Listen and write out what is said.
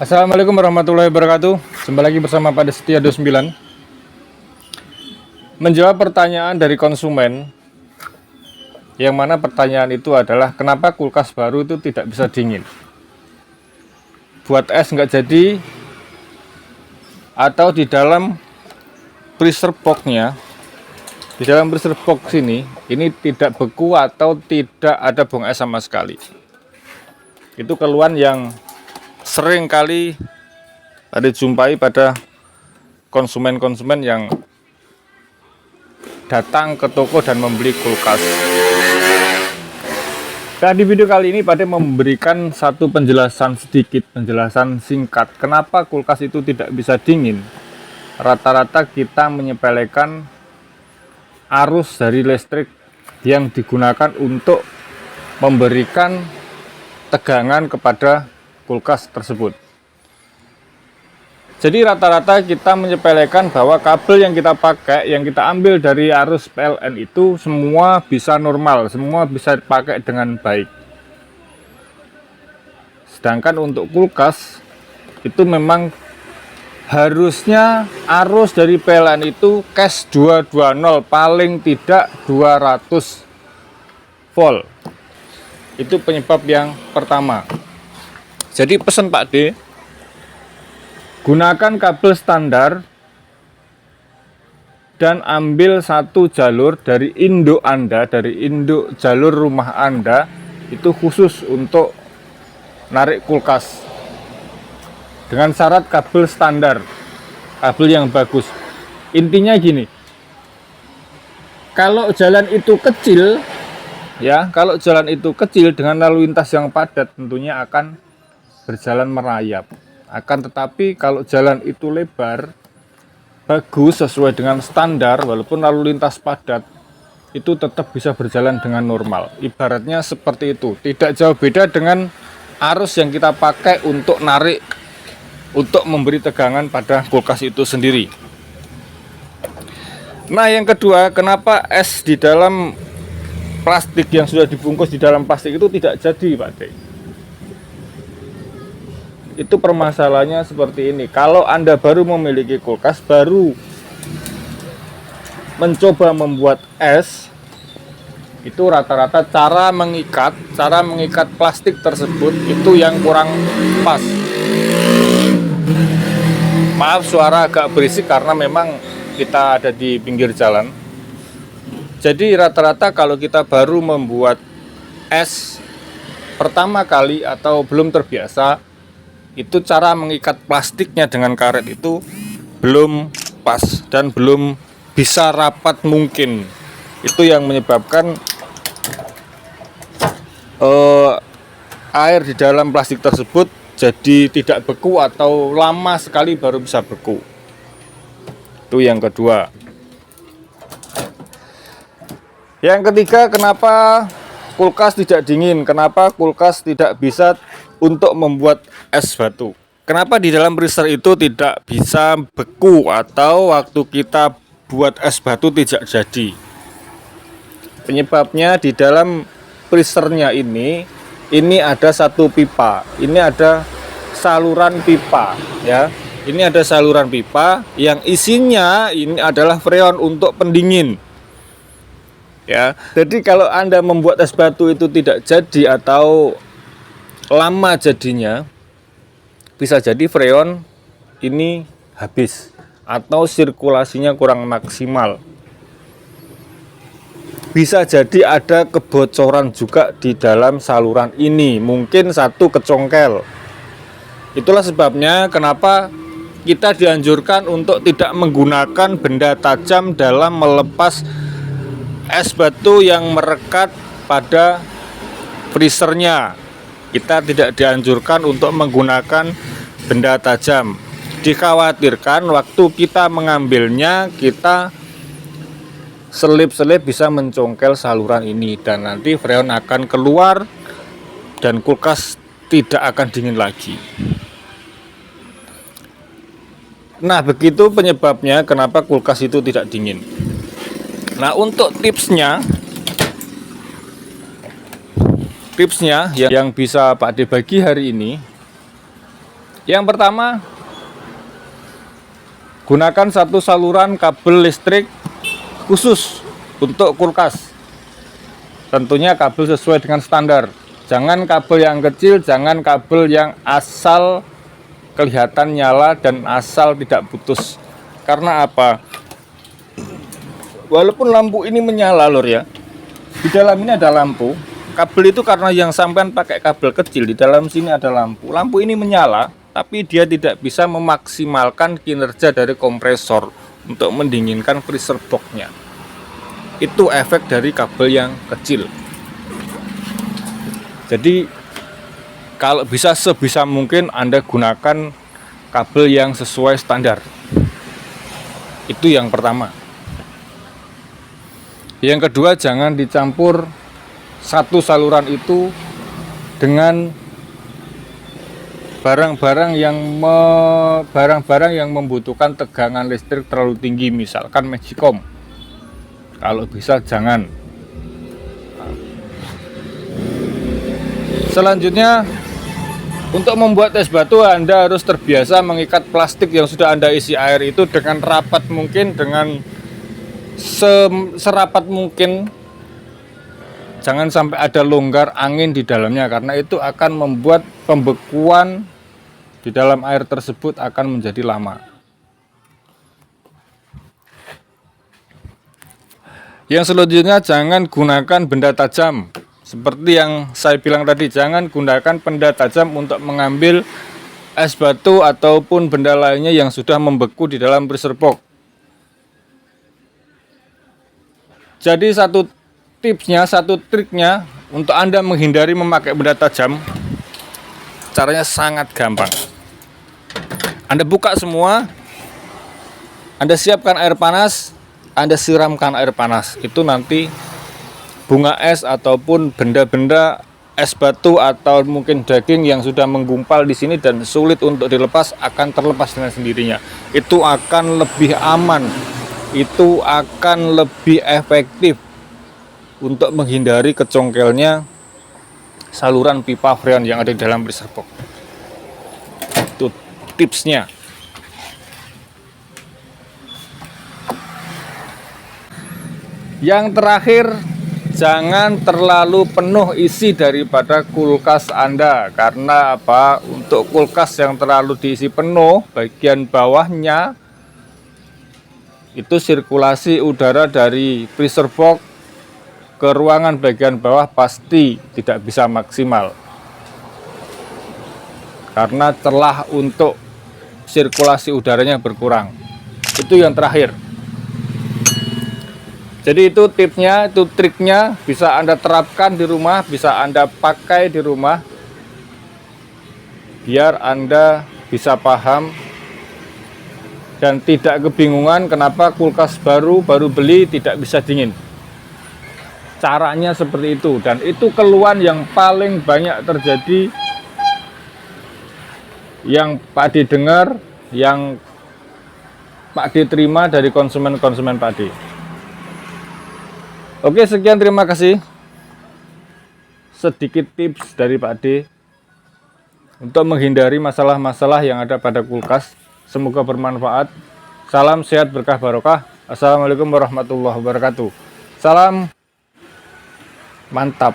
Assalamualaikum warahmatullahi wabarakatuh. Jumpa lagi bersama Pak Setia 29. Menjawab pertanyaan dari konsumen, yang mana pertanyaan itu adalah kenapa kulkas baru itu tidak bisa dingin. Buat es nggak jadi, atau di dalam freezer box-nya, di dalam freezer box ini tidak beku atau tidak ada buang es sama sekali. Itu keluhan yang sering kali ada jumpai pada konsumen-konsumen yang datang ke toko dan membeli kulkas. Nah, di video kali ini Pak memberikan satu penjelasan sedikit, penjelasan singkat kenapa kulkas itu tidak bisa dingin. Rata-rata kita menyepelekan arus dari listrik yang digunakan untuk memberikan tegangan kepada kulkas tersebut. Jadi rata-rata kita menyepelekan bahwa kabel yang kita pakai, yang kita ambil dari arus PLN itu semua bisa normal, semua bisa dipakai dengan baik. Sedangkan untuk kulkas itu memang harusnya arus dari PLN itu cas 220, paling tidak 200 volt. Itu penyebab yang pertama. Jadi pesan Pak D, gunakan kabel standar dan ambil satu jalur dari induk Anda, dari induk jalur rumah Anda, itu khusus untuk narik kulkas. Dengan syarat kabel standar, kabel yang bagus. Intinya gini, kalau jalan itu kecil, ya, kalau jalan itu kecil dengan lalu lintas yang padat, tentunya akan berjalan merayap. Akan tetapi kalau jalan itu lebar, bagus, sesuai dengan standar, walaupun lalu lintas padat, itu tetap bisa berjalan dengan normal. Ibaratnya seperti itu, tidak jauh beda dengan arus yang kita pakai untuk narik, untuk memberi tegangan pada kulkas itu sendiri. Nah, yang kedua, kenapa es di dalam plastik yang sudah dibungkus di dalam plastik itu tidak jadi, Pak D? Itu permasalahannya seperti ini. Kalau Anda baru memiliki kulkas, baru mencoba membuat es, itu rata-rata cara mengikat plastik tersebut itu yang kurang pas. Maaf suara agak berisik karena memang kita ada di pinggir jalan. Jadi rata-rata kalau kita baru membuat es pertama kali atau belum terbiasa, itu cara mengikat plastiknya dengan karet itu belum pas dan belum bisa rapat mungkin. Itu yang menyebabkan air di dalam plastik tersebut jadi tidak beku atau lama sekali baru bisa beku. Itu yang kedua. Yang ketiga, kenapa kulkas tidak dingin? Kenapa kulkas tidak bisa untuk membuat es batu? Kenapa di dalam freezer itu tidak bisa beku atau waktu kita buat es batu tidak jadi? Penyebabnya di dalam freezernya ini ada satu pipa. Ini ada saluran pipa, ya. Ini ada saluran pipa yang isinya ini adalah freon untuk pendingin. Ya, jadi kalau Anda membuat es batu itu tidak jadi atau lama jadinya, bisa jadi freon ini habis atau sirkulasinya kurang maksimal. Bisa jadi ada kebocoran juga di dalam saluran ini, mungkin satu kecongkel. Itulah sebabnya kenapa kita dianjurkan untuk tidak menggunakan benda tajam dalam melepas es batu yang merekat pada freezernya. Kita tidak dianjurkan untuk menggunakan benda tajam. Dikhawatirkan waktu kita mengambilnya, kita selip-selip bisa mencongkel saluran ini dan nanti freon akan keluar dan kulkas tidak akan dingin lagi. Nah, begitu penyebabnya kenapa kulkas itu tidak dingin. Nah, untuk tipsnya yang bisa Pak D bagi hari ini, Yang pertama, gunakan satu saluran kabel listrik khusus untuk kulkas. Tentunya kabel sesuai dengan standar. Jangan kabel yang kecil, jangan kabel yang asal kelihatan nyala dan asal tidak putus. Karena apa? Walaupun lampu ini menyala lor ya, di dalam ini ada lampu. Kabel itu karena yang sampean pakai kabel kecil, di dalam sini ada lampu. Lampu ini menyala, tapi dia tidak bisa memaksimalkan kinerja dari kompresor untuk mendinginkan freezer box-nya. Itu efek dari kabel yang kecil. Jadi kalau bisa sebisa mungkin Anda gunakan kabel yang sesuai standar. Itu yang pertama. Yang kedua, jangan dicampur satu saluran itu dengan barang-barang yang membutuhkan tegangan listrik terlalu tinggi, misalkan Magicom. Kalau bisa jangan. Selanjutnya, untuk membuat es batu Anda harus terbiasa mengikat plastik yang sudah Anda isi air itu dengan rapat mungkin, dengan serapat mungkin. Jangan sampai ada longgar angin di dalamnya, karena itu akan membuat pembekuan di dalam air tersebut akan menjadi lama. Yang selanjutnya, jangan gunakan benda tajam. Seperti yang saya bilang tadi, jangan gunakan benda tajam untuk mengambil es batu ataupun benda lainnya yang sudah membeku di dalam freezer box. Jadi satu tipsnya, satu triknya untuk Anda menghindari memakai benda tajam, caranya sangat gampang. Anda buka semua, Anda siapkan air panas, Anda siramkan air panas. Itu nanti bunga es ataupun benda-benda es batu atau mungkin daging yang sudah menggumpal di sini dan sulit untuk dilepas akan terlepas dengan sendirinya. Itu akan lebih aman, itu akan lebih efektif untuk menghindari kecongkelnya saluran pipa freon yang ada di dalam freezer box. Itu tipsnya. Yang terakhir, jangan terlalu penuh isi daripada kulkas Anda. Karena apa? Untuk kulkas yang terlalu diisi penuh, bagian bawahnya itu sirkulasi udara dari freezer box ke ruangan bagian bawah pasti tidak bisa maksimal, karena celah untuk sirkulasi udaranya berkurang. Itu yang terakhir. Jadi itu tipsnya, itu triknya, bisa Anda terapkan di rumah, bisa Anda pakai di rumah, biar Anda bisa paham dan tidak kebingungan kenapa kulkas baru beli tidak bisa dingin. Caranya seperti itu, dan itu keluhan yang paling banyak terjadi, yang Pak D dengar, yang Pak D terima dari konsumen-konsumen Pak D. Oke, sekian, terima kasih. Sedikit tips dari Pak D untuk menghindari masalah-masalah yang ada pada kulkas. Semoga bermanfaat. Salam sehat, berkah, barokah. Assalamualaikum warahmatullahi wabarakatuh. Salam mantap.